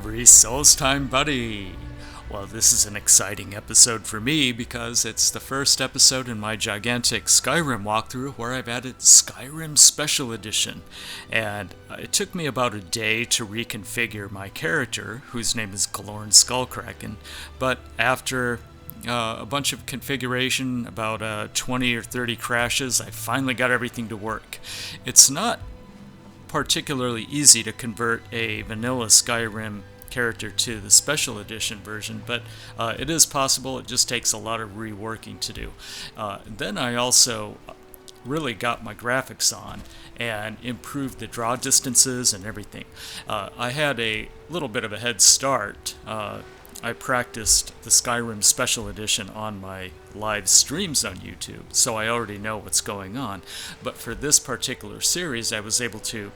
every Solstheim buddy! Well, this is an exciting episode for me because it's the first episode in my gigantic Skyrim walkthrough where I've added Skyrim Special Edition. And it took me about a day to reconfigure my character, whose name is Glorn Skullcracken, but after a bunch of configuration, about 20 or 30 crashes, I finally got everything to work. It's not particularly easy to convert a vanilla Skyrim character to the special edition version, but it is possible. It just takes a lot of reworking to do. Then I also really got my graphics on and improved the draw distances and everything. I had a little bit of a head start. I practiced the Skyrim Special Edition on my live streams on YouTube, so I already know what's going on. But for this particular series, I was able to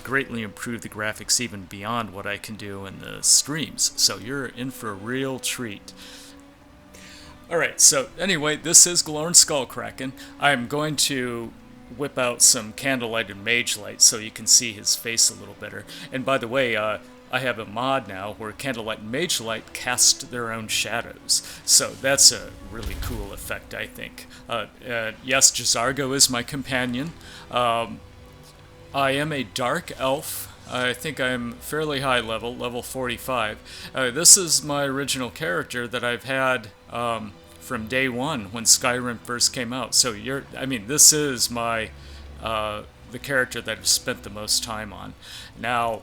greatly improve the graphics even beyond what I can do in the streams. So you're in for a real treat. Alright, so anyway, this is Glorn Skullcracken. I'm going to whip out some candlelight and mage light so you can see his face a little better. And by the way, I have a mod now where Candlelight and Mage Light cast their own shadows. So that's a really cool effect, I think. Yes, Jazargo is my companion. I am a dark elf. I think I'm fairly high level 45. This is my original character that I've had from day one when Skyrim first came out. So this is my the character that I've spent the most time on. Now,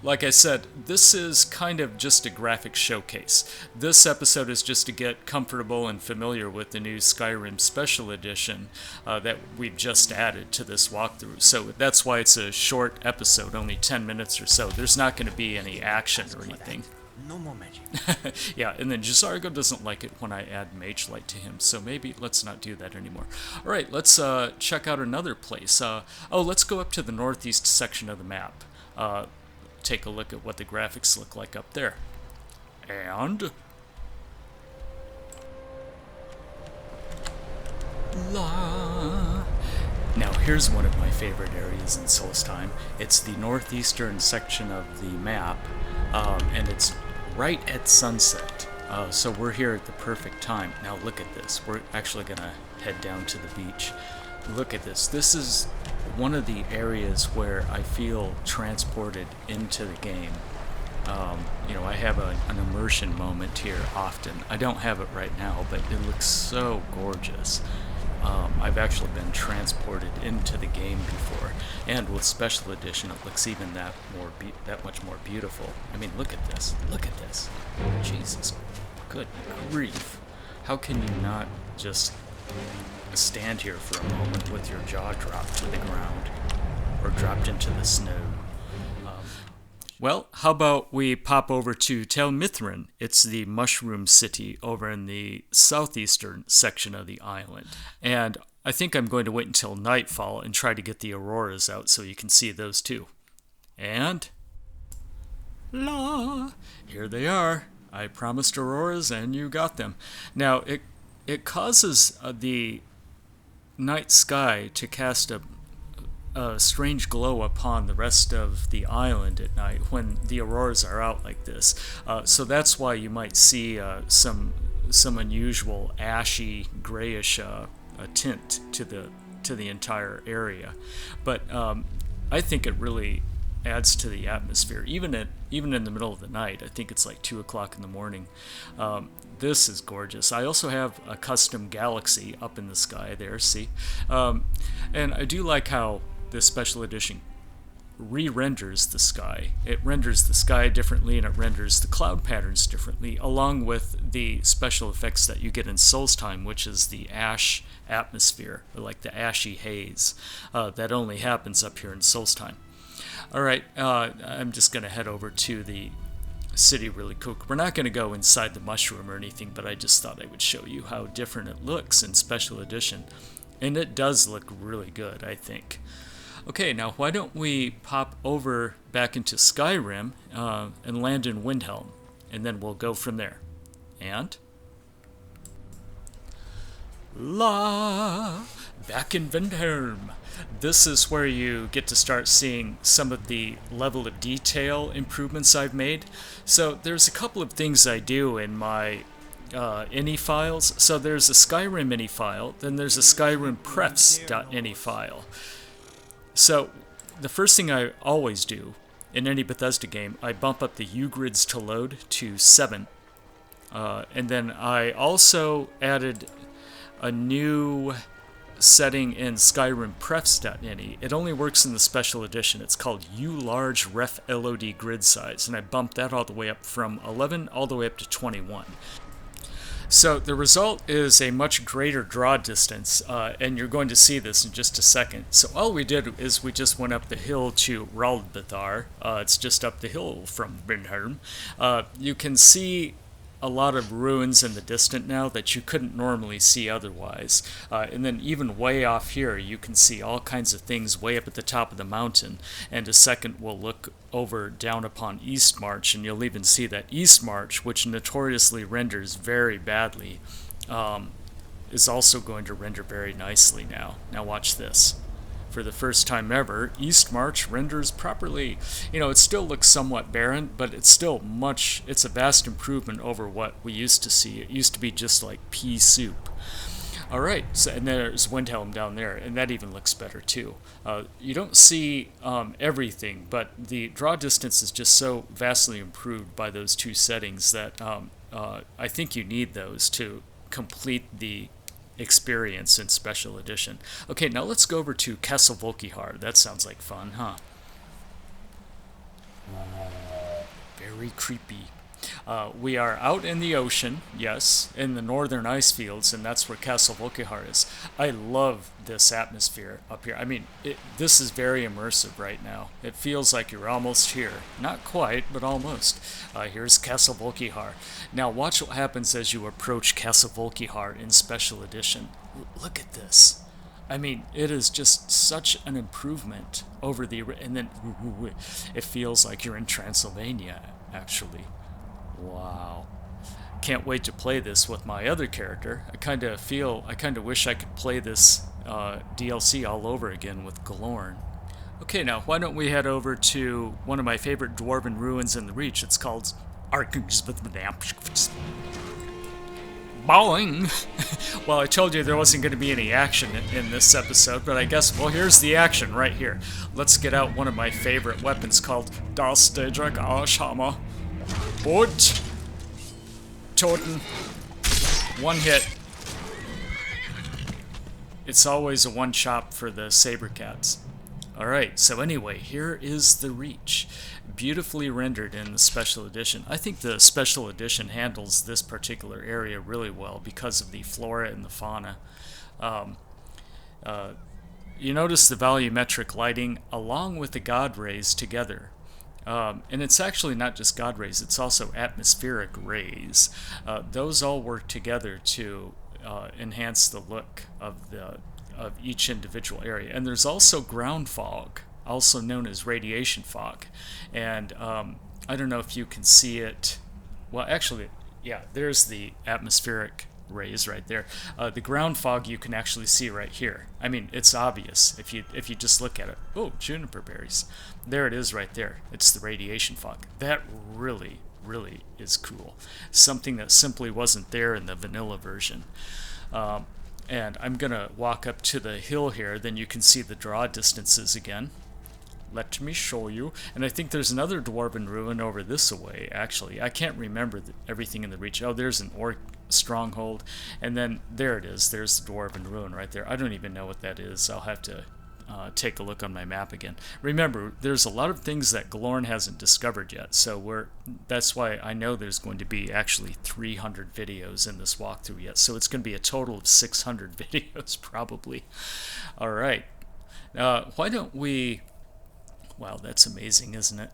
like I said, this is kind of just a graphic showcase. This episode is just to get comfortable and familiar with the new Skyrim Special Edition that we've just added to this walkthrough. So that's why it's a short episode, only 10 minutes or so. There's not going to be any action or anything. No more magic. Yeah, and then Jazargo doesn't like it when I add Mage Light to him, so maybe let's not do that anymore. Alright, let's check out another place. Let's go up to the northeast section of the map. Take a look at what the graphics look like up there. And now here's one of my favorite areas in Solstheim. It's the northeastern section of the map, and it's right at sunset. So we're here at the perfect time. Now look at this. We're actually gonna head down to the beach. Look at this. This is one of the areas where I feel transported into the game. I have an immersion moment here often. I don't have it right now, but it looks so gorgeous. I've actually been transported into the game before, and with Special Edition, it looks even that much more beautiful. I mean, look at this. Look at this. Jesus, good grief! How can you not just stand here for a moment with your jaw dropped to the ground or dropped into the snow? Well, how about we pop over to Tel Mithrin? It's the mushroom city over in the southeastern section of the island. And I think I'm going to wait until nightfall and try to get the auroras out so you can see those too. And here they are. I promised auroras and you got them. Now, it causes the night sky to cast a strange glow upon the rest of the island at night when the auroras are out like this. So that's why you might see some unusual ashy, grayish tint to the entire area. But I think it really adds to the atmosphere, even in the middle of the night. I think it's like 2 o'clock in the morning. This is gorgeous. I also have a custom galaxy up in the sky there, see? And I do like how this special edition re-renders the sky. It renders the sky differently and it renders the cloud patterns differently, along with the special effects that you get in Solstheim, which is the ash atmosphere, or like the ashy haze that only happens up here in Solstheim. Alright, I'm just going to head over to the city really quick. We're not going to go inside the mushroom or anything, but I just thought I would show you how different it looks in Special Edition. And it does look really good, I think. Okay, now why don't we pop over back into Skyrim and land in Windhelm, and then we'll go from there. And back in Windhelm. this is where you get to start seeing some of the level of detail improvements I've made. So there's a couple of things I do in my ini files. So there's a Skyrim ini file, then there's a Skyrim prefs.ini file. So the first thing I always do in any Bethesda game, I bump up the U-grids to load to 7. And then I also added a new setting in Skyrim prefs.ini. It only works in the special edition. It's called U-large ref LOD grid size, and I bumped that all the way up from 11 all the way up to 21. So the result is a much greater draw distance, and you're going to see this in just a second. So all we did is we just went up the hill to Raldbethar. It's just up the hill from Brynholm. You can see a lot of ruins in the distance now that you couldn't normally see otherwise. And then even way off here, you can see all kinds of things way up at the top of the mountain. And a second we'll look over down upon Eastmarch, and you'll even see that Eastmarch, which notoriously renders very badly, is also going to render very nicely now. Now watch this. For the first time ever, Eastmarch renders properly. You know, it still looks somewhat barren, but it's still it's a vast improvement over what we used to see. It used to be just like pea soup. Alright, so, and there's Windhelm down there, and that even looks better too. You don't see everything, but the draw distance is just so vastly improved by those two settings that I think you need those to complete the experience in Special Edition. Okay, now let's go over to Castle Volkihar. That sounds like fun, huh? Very creepy. We are out in the ocean, yes, in the northern ice fields, and that's where Castle Volkihar is. I love this atmosphere up here. I mean, this is very immersive right now. It feels like you're almost here. Not quite, but almost. Here's Castle Volkihar. Now watch what happens as you approach Castle Volkihar in Special Edition. Look at this. I mean, it is just such an improvement over the... And then it feels like you're in Transylvania, actually. Wow. Can't wait to play this with my other character. I kind of wish I could play this DLC all over again with Glorn. Okay, now why don't we head over to one of my favorite dwarven ruins in the Reach. It's called Bowling. Well, I told you there wasn't going to be any action in this episode, but I guess, well, here's the action right here. Let's get out one of my favorite weapons called Das Stedrak Arschhammer. Boot. Toten. One hit. It's always a one chop for the saber cats. Alright, so anyway, here is the Reach. Beautifully rendered in the Special Edition. I think the Special Edition handles this particular area really well because of the flora and the fauna. You notice the volumetric lighting along with the God rays together. And it's actually not just God rays, it's also atmospheric rays. Those all work together to enhance the look of each individual area. And there's also ground fog, also known as radiation fog. And I don't know if you can see it. Well, actually, yeah, there's the atmospheric rays right there. The ground fog you can actually see right here. I mean, it's obvious if you just look at it. Oh, juniper berries. There it is right there. It's the radiation fog. That really, really is cool. Something that simply wasn't there in the vanilla version. And I'm going to walk up to the hill here, then you can see the draw distances again. Let me show you. And I think there's another dwarven ruin over this way, actually. I can't remember everything in the Reach. Oh, there's an orc stronghold. And then there it is. There's the dwarven ruin right there. I don't even know what that is. I'll have to take a look on my map again. Remember, there's a lot of things that Glorn hasn't discovered yet, so that's why I know there's going to be actually 300 videos in this walkthrough yet, so it's going to be a total of 600 videos probably. Alright, why don't we... Wow, that's amazing, isn't it?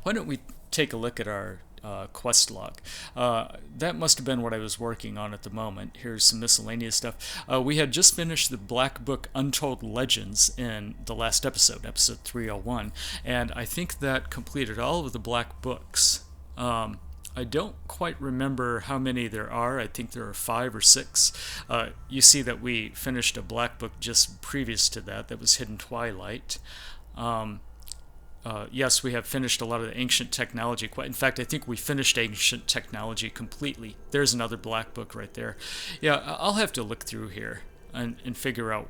Why don't we take a look at our quest log. That must have been what I was working on at the moment. Here's some miscellaneous stuff. We had just finished the Black Book Untold Legends in the last episode, episode 301, and I think that completed all of the Black Books. I don't quite remember how many there are. I think there are 5 or 6. You see that we finished a black book just previous to that. That was Hidden Twilight. Yes, we have finished a lot of the ancient technology. In fact, I think we finished ancient technology completely. There's another black book right there. Yeah, I'll have to look through here and figure out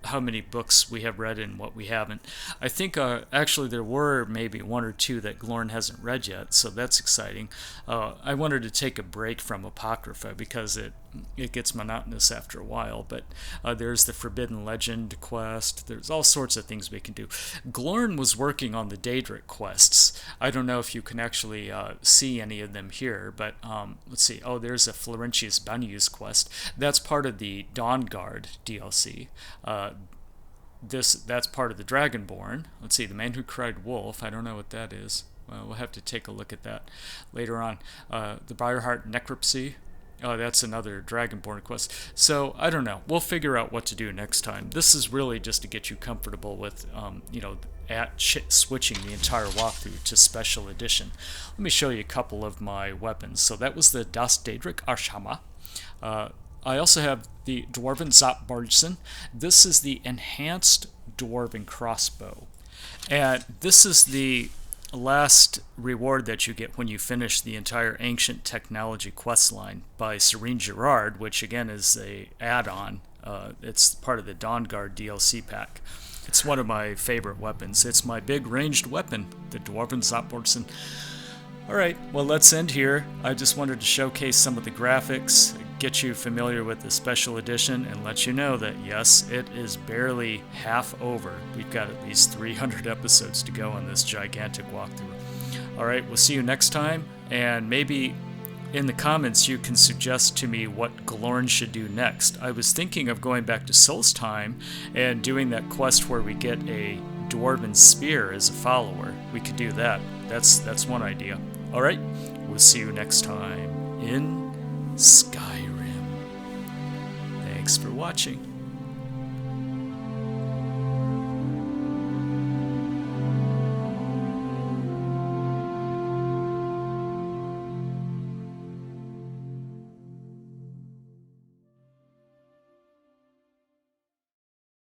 how many books we have read and what we haven't. I think actually there were maybe 1 or 2 that Glorn hasn't read yet, so that's exciting. I wanted to take a break from Apocrypha because it gets monotonous after a while, but there's the Forbidden Legend quest. There's all sorts of things we can do. Glorn was working on the Daedric quests. I don't know if you can actually see any of them here, but let's see. Oh, there's a Florentius Banius quest. That's part of the Dawnguard DLC. That's part of the Dragonborn. Let's see, the Man Who Cried Wolf. I don't know what that is. Well, we'll have to take a look at that later on. The Briarheart Necropsy. Oh, that's another Dragonborn quest. So, I don't know. We'll figure out what to do next time. This is really just to get you comfortable with, switching the entire walkthrough to Special Edition. Let me show you a couple of my weapons. So that was the Das Daedric Arshama. I also have the Dwarven Zopbardsson. This is the Enhanced Dwarven Crossbow. And this is the last reward that you get when you finish the entire Ancient Technology questline by Serene Gerard, which again is a add-on. It's part of the Dawnguard DLC pack. It's one of my favorite weapons. It's my big ranged weapon, the Dwarven Zopbardsson. Alright, well let's end here. I just wanted to showcase some of the graphics, get you familiar with the Special Edition, and let you know that yes, it is barely half over. We've got at least 300 episodes to go on this gigantic walkthrough. Alright, we'll see you next time, and maybe in the comments you can suggest to me what Glorn should do next. I was thinking of going back to Solstheim and doing that quest where we get a Dwarven Spear as a follower. We could do that. That's one idea. Alright, we'll see you next time in Skyrim. Thanks for watching.